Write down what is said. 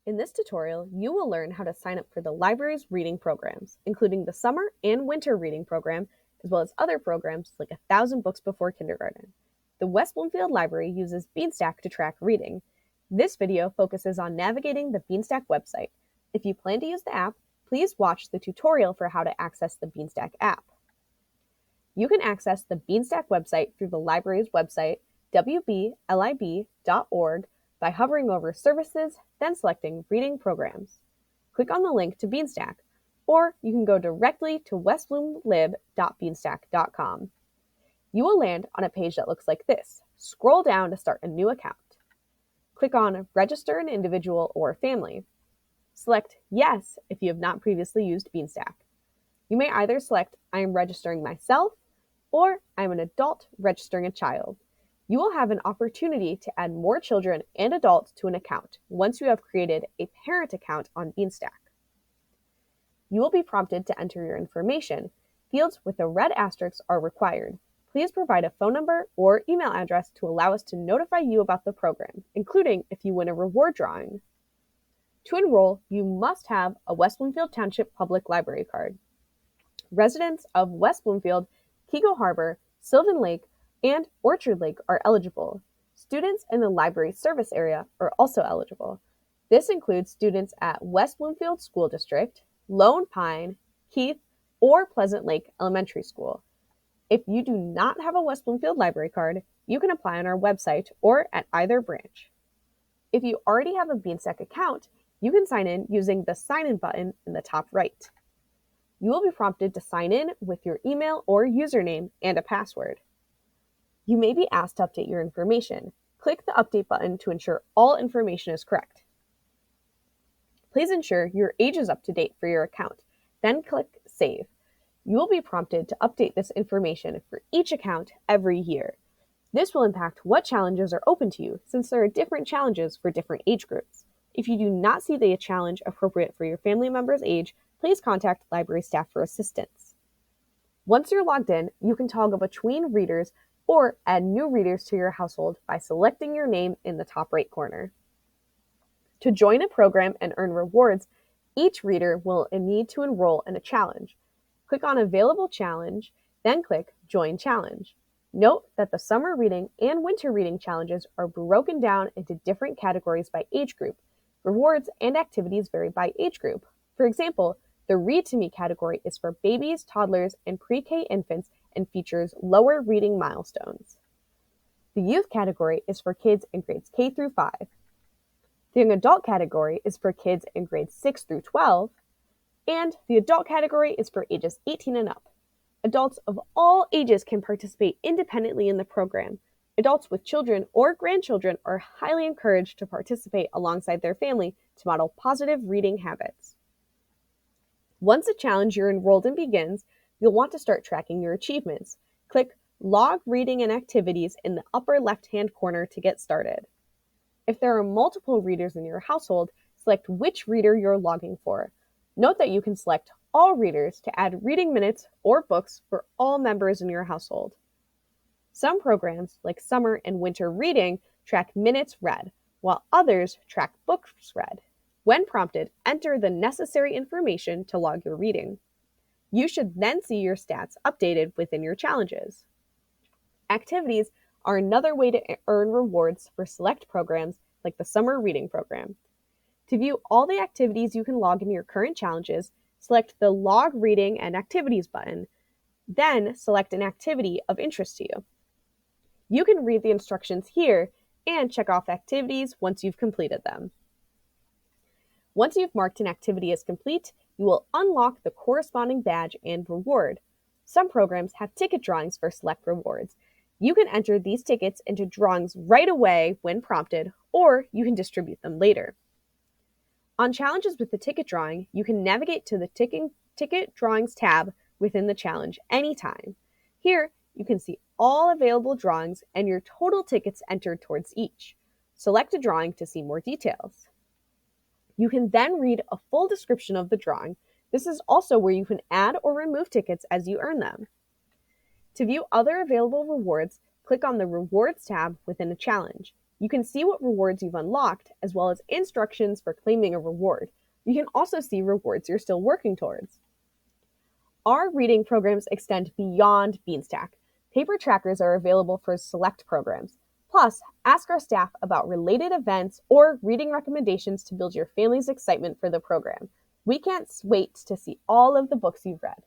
In this tutorial, you will learn how to sign up for the library's reading programs, including the summer and winter reading program, as well as other programs like 1,000 Books Before Kindergarten. The West Bloomfield Library uses Beanstack to track reading. This video focuses on navigating the Beanstack website. If you plan to use the app, please watch the tutorial for how to access the Beanstack app. You can access the Beanstack website through the library's website, wblib.org, by hovering over Services, then selecting Reading Programs. Click on the link to Beanstack, or you can go directly to westbloomlib.beanstack.com. You will land on a page that looks like this. Scroll down to start a new account. Click on Register an Individual or Family. Select Yes if you have not previously used Beanstack. You may either select I am registering myself or I am an adult registering a child. You will have an opportunity to add more children and adults to an account once you have created a parent account on Beanstack. You will be prompted to enter your information. Fields with a red asterisk are required. Please provide a phone number or email address to allow us to notify you about the program, including if you win a reward drawing. To enroll, you must have a West Bloomfield Township Public Library card. Residents of West Bloomfield, Keego Harbor, Sylvan Lake, and Orchard Lake are eligible. Students in the library service area are also eligible. This includes students at West Bloomfield School District, Lone Pine, Keith, or Pleasant Lake Elementary School. If you do not have a West Bloomfield library card, you can apply on our website or at either branch. If you already have a Beanstack account, you can sign in using the Sign In button in the top right. You will be prompted to sign in with your email or username and a password. You may be asked to update your information. Click the Update button to ensure all information is correct. Please ensure your age is up to date for your account, then click Save. You will be prompted to update this information for each account every year. This will impact what challenges are open to you, since there are different challenges for different age groups. If you do not see the challenge appropriate for your family member's age, please contact library staff for assistance. Once you're logged in, you can toggle between readers or add new readers to your household by selecting your name in the top right corner. To join a program and earn rewards, each reader will need to enroll in a challenge. Click on Available Challenge, then click Join Challenge. Note that the summer reading and winter reading challenges are broken down into different categories by age group. Rewards and activities vary by age group. For example, the Read to Me category is for babies, toddlers, and pre-K infants and features lower reading milestones. The Youth category is for kids in grades K through 5. The Young Adult category is for kids in grades 6 through 12. And the Adult category is for ages 18 and up. Adults of all ages can participate independently in the program. Adults with children or grandchildren are highly encouraged to participate alongside their family to model positive reading habits. Once a challenge you're enrolled in begins, you'll want to start tracking your achievements. Click Log Reading and Activities in the upper left-hand corner to get started. If there are multiple readers in your household, select which reader you're logging for. Note that you can select all readers to add reading minutes or books for all members in your household. Some programs, like summer and winter reading, track minutes read, while others track books read. When prompted, enter the necessary information to log your reading. You should then see your stats updated within your challenges. Activities are another way to earn rewards for select programs like the summer reading program. To view all the activities you can log in your current challenges, select the Log Reading and Activities button, then select an activity of interest to you. You can read the instructions here and check off activities once you've completed them. Once you've marked an activity as complete, you will unlock the corresponding badge and reward. Some programs have ticket drawings for select rewards. You can enter these tickets into drawings right away when prompted, or you can distribute them later. On challenges with the ticket drawing, you can navigate to the Ticket Drawings tab within the challenge anytime. Here, you can see all available drawings and your total tickets entered towards each. Select a drawing to see more details. You can then read a full description of the drawing. This is also where you can add or remove tickets as you earn them. To view other available rewards, click on the Rewards tab within a challenge. You can see what rewards you've unlocked, as well as instructions for claiming a reward. You can also see rewards you're still working towards. Our reading programs extend beyond Beanstack. Paper trackers are available for select programs. Plus, ask our staff about related events or reading recommendations to build your family's excitement for the program. We can't wait to see all of the books you've read.